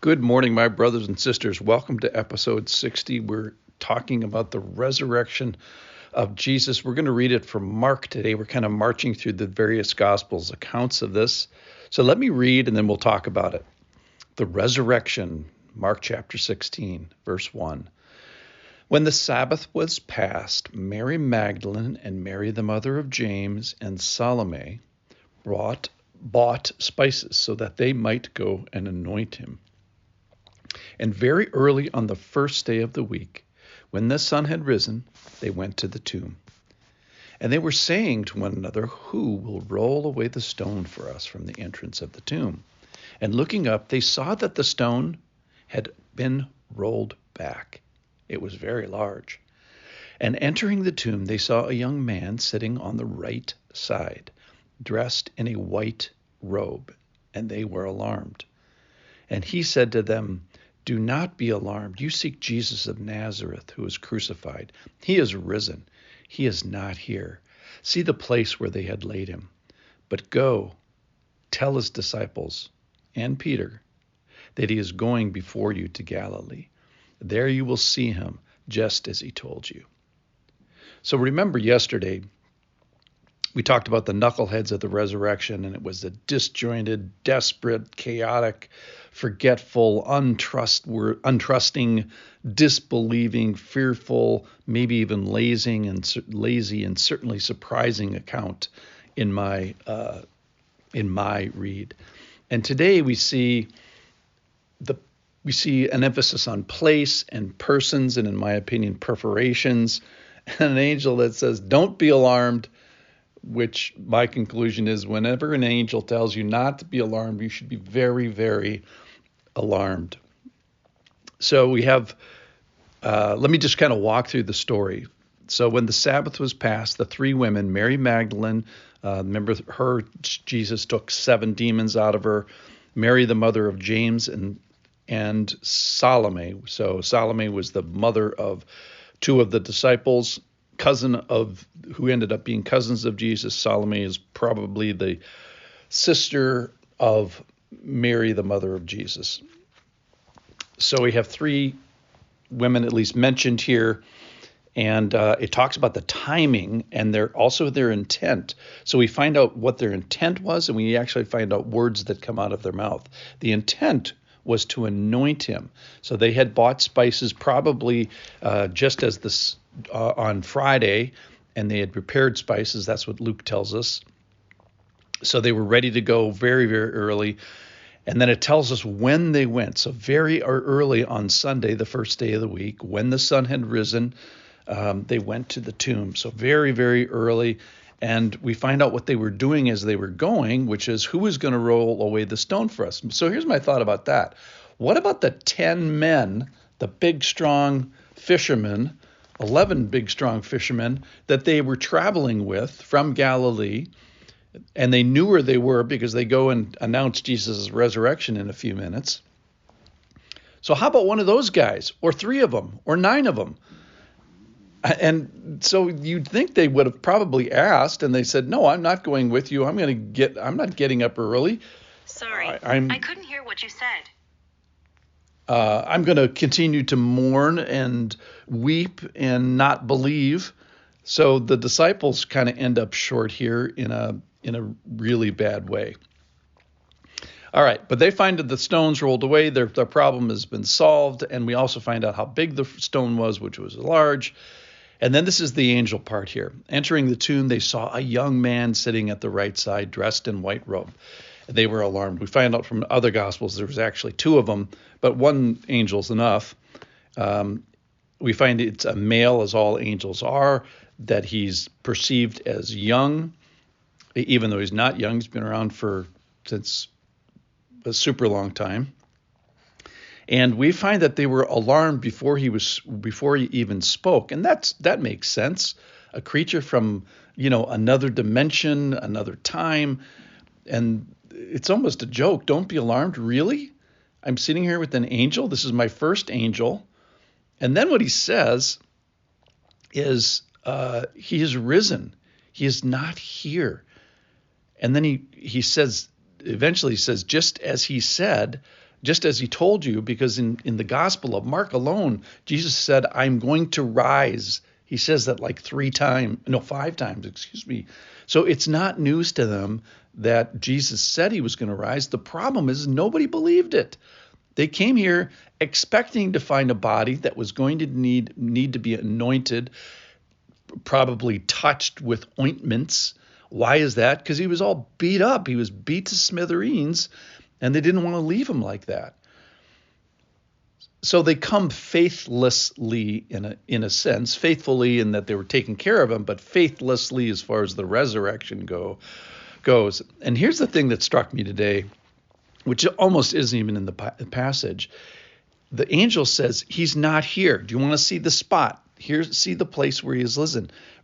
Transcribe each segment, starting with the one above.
Good morning, my brothers and sisters. Welcome to episode 60. We're talking about the resurrection of Jesus. We're going to read it from Mark today. We're kind of marching through the various Gospels accounts of this. So let me read and then we'll talk about it. The resurrection, Mark chapter 16, verse 1. When the Sabbath was past, Mary Magdalene and Mary the mother of James and Salome bought spices so that they might go and anoint him. And very early on the first day of the week, when the sun had risen, they went to the tomb. And they were saying to one another, "Who will roll away the stone for us from the entrance of the tomb?" And looking up, they saw that the stone had been rolled back. It was very large. And entering the tomb, they saw a young man sitting on the right side, dressed in a white robe, and they were alarmed. And he said to them, "Do not be alarmed. You seek Jesus of Nazareth, who was crucified. He is risen. He is not here. See the place where they had laid him. But go, tell his disciples and Peter that he is going before you to Galilee. There you will see him, just as he told you." So remember yesterday, we talked about the knuckleheads of the resurrection, and it was the disjointed, desperate, chaotic, forgetful, untrusting, disbelieving, fearful, maybe even lazy and certainly surprising account in my read. And today we see an emphasis on place and persons, and in my opinion, perforations, and an angel that says, "Don't be alarmed," which my conclusion is whenever an angel tells you not to be alarmed, you should be very, very alarmed. So we have, let me just kind of walk through the story. So when the Sabbath was passed, the three women, Mary Magdalene, remember her, Jesus took 7 demons out of her, Mary the mother of James, and Salome. So Salome was the mother of 2 of the disciples, who ended up being cousins of Jesus. Salome is probably the sister of Mary, the mother of Jesus. So we have 3 women at least mentioned here, and it talks about the timing and their intent. So we find out what their intent was, and we actually find out words that come out of their mouth. The intent was to anoint him. So they had bought spices probably just as on Friday, and they had prepared spices. That's what Luke tells us. So they were ready to go very, very early. And then it tells us when they went. So very early on Sunday, the first day of the week, when the sun had risen, they went to the tomb. So very, very early. And we find out what they were doing as they were going, which is who is going to roll away the stone for us. So here's my thought about that. What about the 10 men, the big, strong fishermen, 11 big, strong fishermen that they were traveling with from Galilee, and they knew where they were because they go and announce Jesus' resurrection in a few minutes. So how about one of those guys, or 3 of them, or 9 of them? And so you'd think they would have probably asked, and they said, "No, I'm not going with you. I'm not getting up early. Sorry, I couldn't hear what you said." I'm going to continue to mourn and weep and not believe." So the disciples kind of end up short here in a really bad way. All right, but they find that the stones rolled away. Their problem has been solved, and we also find out how big the stone was, which was large. And then this is the angel part here. Entering the tomb, they saw a young man sitting at the right side, dressed in white robe. They were alarmed. We find out from other Gospels there was actually 2 of them, but one angel's enough. We find it's a male, as all angels are, that he's perceived as young, even though he's not young. He's been around since a super long time. And we find that they were alarmed before he even spoke, and that makes sense. A creature from another dimension, another time, and it's almost a joke. Don't be alarmed, really? I'm sitting here with an angel. This is my first angel, and then what he says is he is risen. He is not here, and then he says eventually, just as he said. just as he told you, because in the Gospel of Mark alone, Jesus said, I'm going to rise. He says that like 5 times, excuse me. So it's not news to them that Jesus said he was going to rise. The problem is nobody believed it. They came here expecting to find a body that was going to need to be anointed, probably touched with ointments. Why is that? Because he was all beat up. He was beat to smithereens, and they didn't want to leave him like that. So they come faithlessly in a sense, faithfully in that they were taking care of him, but faithlessly as far as the resurrection goes. And here's the thing that struck me today, which almost isn't even in the passage. The angel says, he's not here. Do you want to see the spot? Here, see the place where he is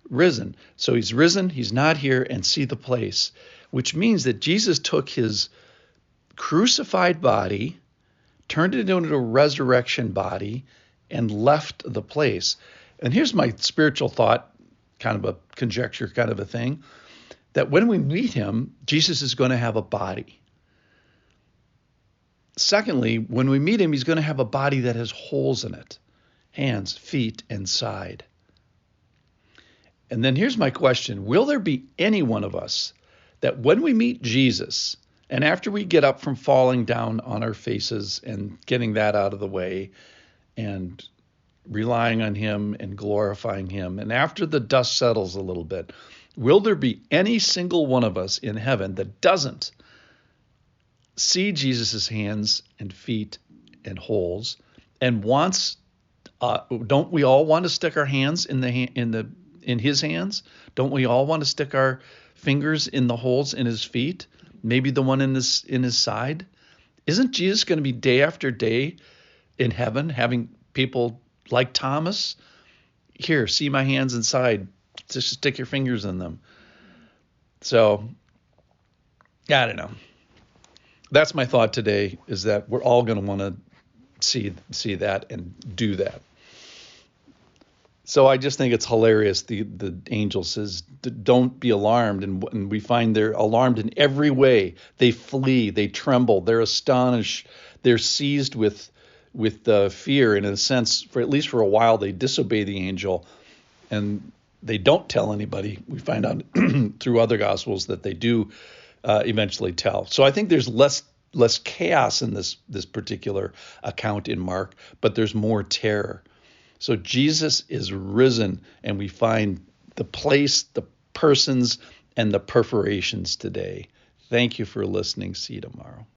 risen. So he's risen, he's not here, and see the place, which means that Jesus took his crucified body, turned it into a resurrection body, and left the place. And here's my spiritual thought, kind of a conjecture kind of a thing, that when we meet him, Jesus is going to have a body. Secondly, when we meet him, he's going to have a body that has holes in it, hands, feet, and side. And then here's my question. Will there be any one of us that when we meet Jesus, and after we get up from falling down on our faces and getting that out of the way and relying on him and glorifying him, and after the dust settles a little bit, will there be any single one of us in heaven that doesn't see Jesus' hands and feet and holes and wants, don't we all want to stick our hands in his hands? Don't we all want to stick our fingers in the holes in his feet? Maybe the one in his side? Isn't Jesus going to be day after day in heaven having people like Thomas? Here, see my hands inside. Just stick your fingers in them. So, I don't know. That's my thought today, is that we're all going to want to see that and do that. So I just think it's hilarious. The angel says, don't be alarmed. And we find they're alarmed in every way. They flee, they tremble, they're astonished, they're seized with fear. And in a sense, at least for a while, they disobey the angel and they don't tell anybody. We find out through other gospels that they do eventually tell. So I think there's less chaos in this particular account in Mark, but there's more terror. So Jesus is risen, and we find the place, the persons, and the perforations today. Thank you for listening. See you tomorrow.